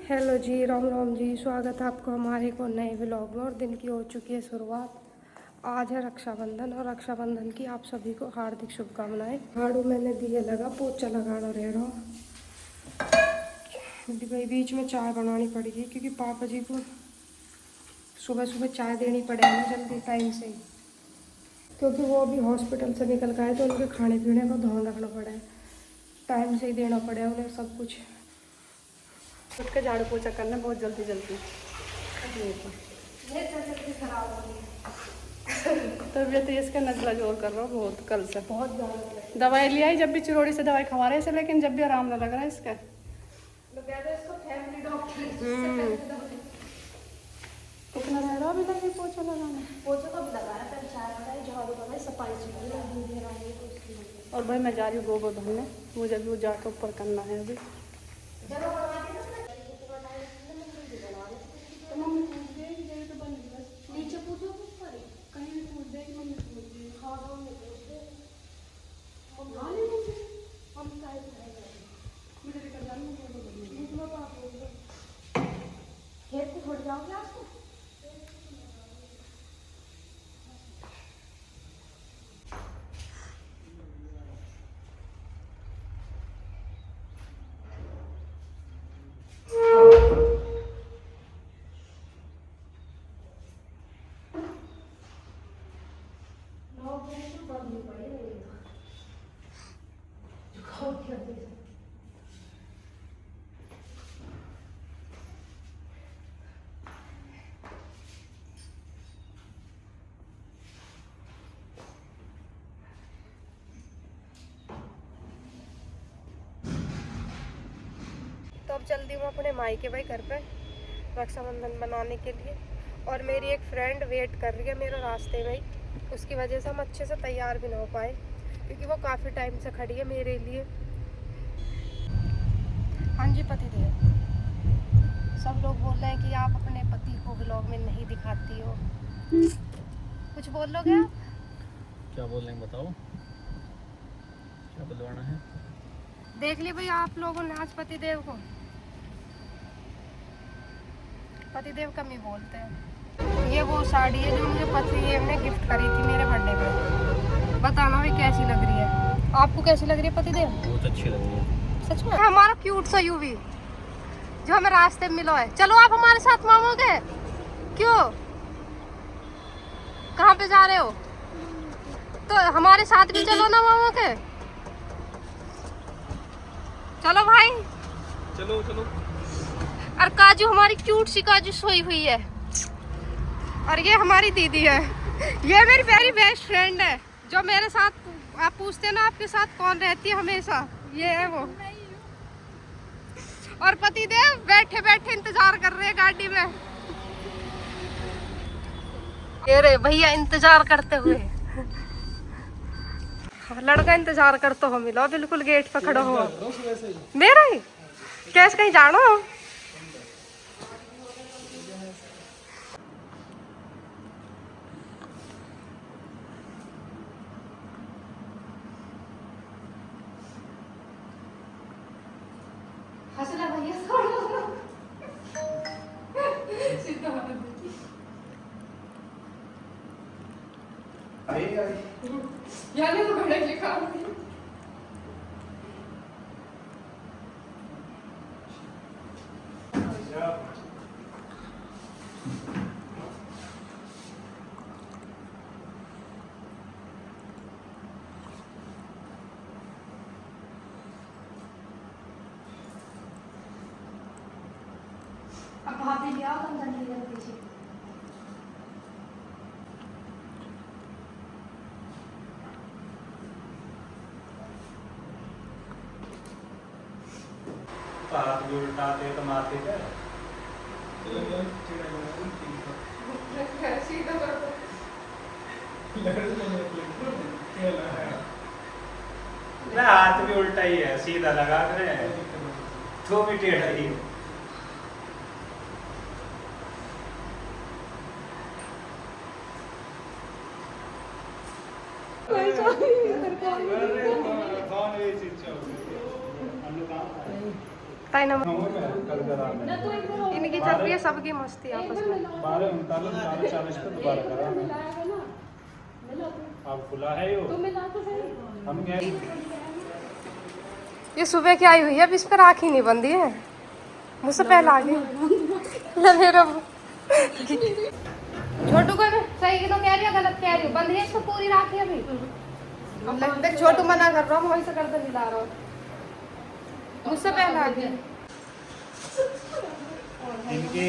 Hello जी, राम राम जी। स्वागत है आपको हमारे को नए व्लॉग में। और दिन की हो चुकी है शुरुआत। आज है रक्षाबंधन और रक्षाबंधन की आप सभी को हार्दिक शुभकामनाएं। झाड़ू मैंने दिए लगा, पोछा लगाना रह रहा। भाई बीच में चाय बनानी पड़ेगी क्योंकि पापा जी को सुबह सुबह चाय देनी पड़ेगी जल्दी टाइम से, क्योंकि वो अभी हॉस्पिटल से निकल के आए तो उनके खाने पीने का ध्यान रखना पड़ा है। टाइम से ही देना पड़ा है उन्हें सब कुछ। उठ के झाड़ू पोछा करना बहुत जल्दी जल्दी। तबीयत इसका नजला जोर कर रहा हूँ बहुत कल से। बहुत ज़्यादा दवाई लिया ही, जब भी चिरोड़ी से दवाई खवा रहे थे, लेकिन जब भी आराम ना लग रहा है इसका। कितना रह रहा अभी तक ये पोछा लगाना? पोछा तो अभी लगाया, फिर चाय बनाई, झाड़ू बनाई, सफाई सुथरी। और भाई मैं जा रही हूँ गोबर धोने, मुझे भी वो जाकर ऊपर करना है अभी। तो मम्मी पूछ देगी, जब तो बन गई बस। नीचे पूछो कुछ पड़े, कहीं भी पूछ देगी, मम्मी पूछ देगी। हाँ मम्मी पूछ दे। हाँ नहीं मुझे हम चाहे तो है मुझे लेकर जाना है गोबर धोने। पूछ लो तो आप पूछ लो। खेत को छोड़ जाओगे आपको? तो अब चल दी हूँ अपने मायके भाई घर पे रक्षाबंधन बनाने के लिए। और मेरी एक फ्रेंड वेट कर रही है मेरा रास्ते में ही, उसकी वजह से हम अच्छे से तैयार भी ना हो पाए, क्योंकि वो काफ़ी टाइम से खड़ी है मेरे लिए। हाँ जी पति देव, सब लोग बोल रहे हैं कि आप अपने पति को व्लॉग में नहीं दिखाती हो, कुछ बोल लोगे आप? क्या बोल रहे हैं बताओ, क्या बुलवाना है? देख ली भाई आप लोगों ने आज पति देव को, पति देव कम ही बोलते हैं। ये वो साड़ी है जो मुझे पति देव ने गिफ्ट करी थी मेरे बर्थडे पे। बताना भाई कैसी लग रही है आपको, कैसी लग रही है पति देव? बहुत अच्छी लग रही है सच में। हमारा क्यूट सा यूवी जो हमें रास्ते में मिला है। चलो आप हमारे साथ मामू के। क्यों, कहाँ पे जा रहे हो? तो हमारे साथ भी चलो ना मामू के। चलो भाई चलो चलो। और काजू, हमारी क्यूट सी काजू सोई हुई है। और ये हमारी दीदी है, ये मेरी वेरी बेस्ट फ्रेंड है, जो मेरे साथ, आप पूछते हैं ना आपके साथ कौन रहती है हमेशा, ये है वो। और पति देव बैठे बैठे इंतजार कर रहे हैं गाड़ी में। ये रे भैया इंतजार करते हुए, लड़का इंतजार करते हो मिलो, बिल्कुल गेट पे खड़ा हो। मेरा ही कैसे कहीं जानो? हंसना भैया यानी तो बड़े लिखा अब भाभी ले आओ, तुम जल्दी जल्दी पीछे। हाथ भी उल्टाते तो मारते थे। हाथ भी उल्टा ही है, सीधा लगा कर तो भी टेढ़ा ही है। ताई नंबर कल करा ना तो एक बार इनकी चल रही है सबकी मस्ती आपस में। 12:39 पे दोबारा करा मिलाएगा ना, मिला तो आप खुला है यो मिला तो सही। हम गए ये सुबह की आई हुई है, अब इस पर राखी नहीं बंधी है, मुझसे पहले आ गई। ले मेरा छोटू को सही तो कह रही हो गलत कह रही हो, बंधी है इसको पूरी राखी अभी। देख छोटू मना कर रहा हूँ, वहीं से करते मिला रहा हूँ, मुझसे पहले आ गई। इनके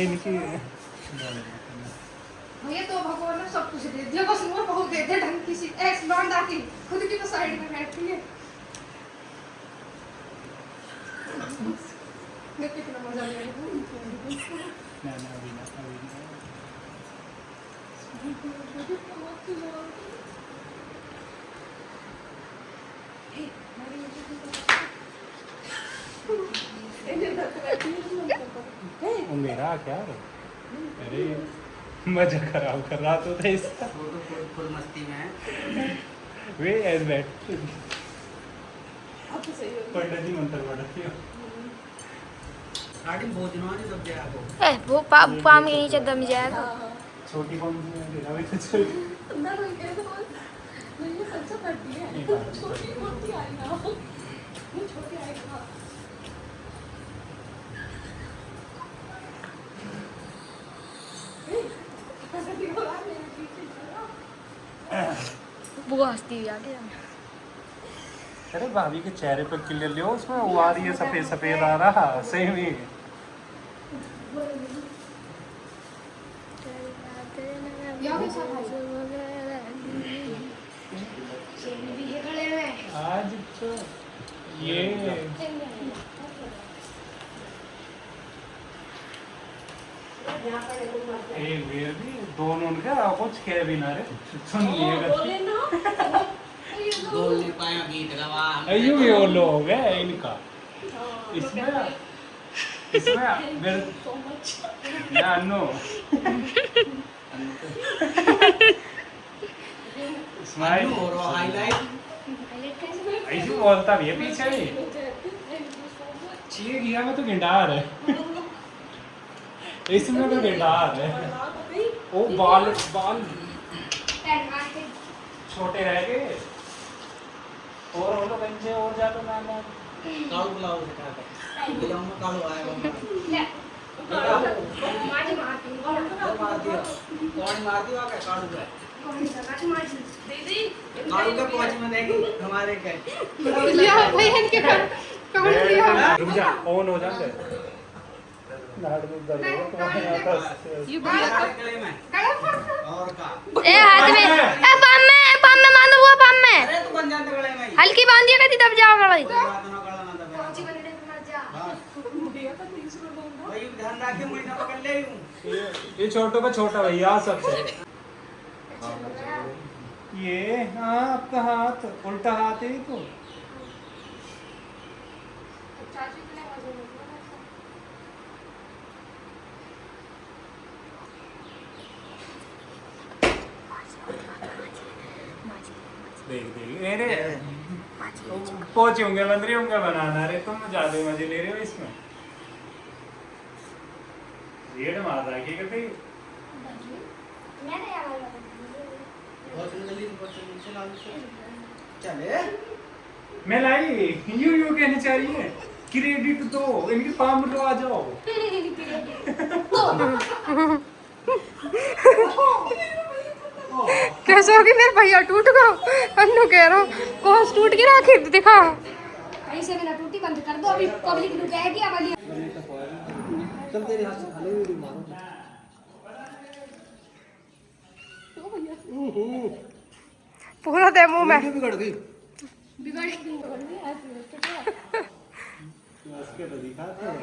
भैया तो भगवान ने सब कुछ दे दिया, बस वो बहुत दे दे ढंग की सी एक्स ब्रांड आती, खुद की तो साइड में बैठी है। देख कितना मजा ले रही हूँ। ना अभी ना वो मेरा क्या है? अरे मजा खराब कर रहा तो था इसका फुल मस्ती में है। वे एज बैट अब तो सही हो पंडित जी मंत्र पढ़ती हो गाड़ी भोजनवानी सब जाए आपको। वो पाम के नीचे दम जाएगा। छोटी कौन सी है अभी तो छोटी अंदर कोई कह तो नहीं, ये अच्छा करती है, छोटी मोटी आई ना, वो छोटी आई ना। वो हंसती हुई आगे अरे भाभी के चेहरे पर क्लियर लियो उसमें वो आ रही है सफेद सफेद आ रहा सही में आज तो ये दोनों का कुछ कह भी ना रे सुन लिएगा बोल नहीं पाया गीत गवा। अयो ये वो लोग है इनका इसमें मेरे या नो स्माइल और हाईलाइट ऐसे बोलता भी है पीछे ही चीर गया मैं तो गिंडार है इसमें तो गिंडार है ओ बाल छोटे रह गए और वो लोग बंचे और जा तो ना कालू बुलाओ दिखा कर बिलोंग में कालू आया बम्मा मार दिया कौन मार दिया क्या कालू का कालू का कोच में देखी हमारे के लिया भैया इनके कमेंट लिया। रुक जा ऑन हो जाते नाड़ में दर्द हो तुम्हारे यहाँ का ये गले में और का ए हाथ में ए पाम में मान हुआ पाम में अरे तू बन जाते गले में हल्की बांधिए कति दब जाओगा भाई। कोई बात ना गला ना दबे भाई ध्यान रख के मुड़ी ना पकड़ ले यूं ये छोटों का छोटा भैया सबसे ये हाँ आपका हाथ उल्टा हाथ है तो देख अरे पहुंचे होंगे बंदरे होंगे बनाना रे तुम ज्यादा मजे ले रहे हो इसमें रेड मार रहा है क्या करते बहुत जल्दी से लाल से चले मैं लाई यू कहना चाहिए क्रेडिट दो इनके पाम लो आ जाओ कैसे होगी मेरे भैया टूट गया अन्नू कह रहा हूँ कौन टूट की राखी दिखा ऐसे में ना टूटी बंद कर दो, अभी पब्लिक रुकेगी अब वाली। चल तेरे हाथ से खाली हुई मारो पूरा दे मुंह में बिगड़ गई बिगड़ गई उसके तो दिखाते हैं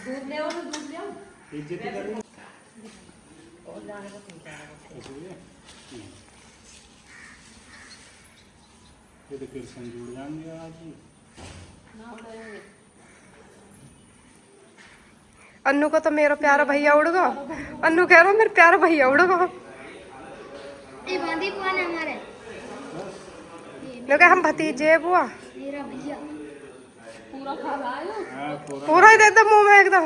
दूध ले आओ, दूध ले आओ। इज्जत ही करें ये तो कृष्ण जुड़ जाएंगे आज ही अन्नू को तो मेरा प्यारा भैया उड़ गया, अन्नू कह रहा मेरा प्यारा भैया उड़ गया। ये बांधी पुआन हमारे मैं कहा हम भतीजे बुआ पूरा खा रहा है हाँ, पूरा ही देता मुंह में एकदम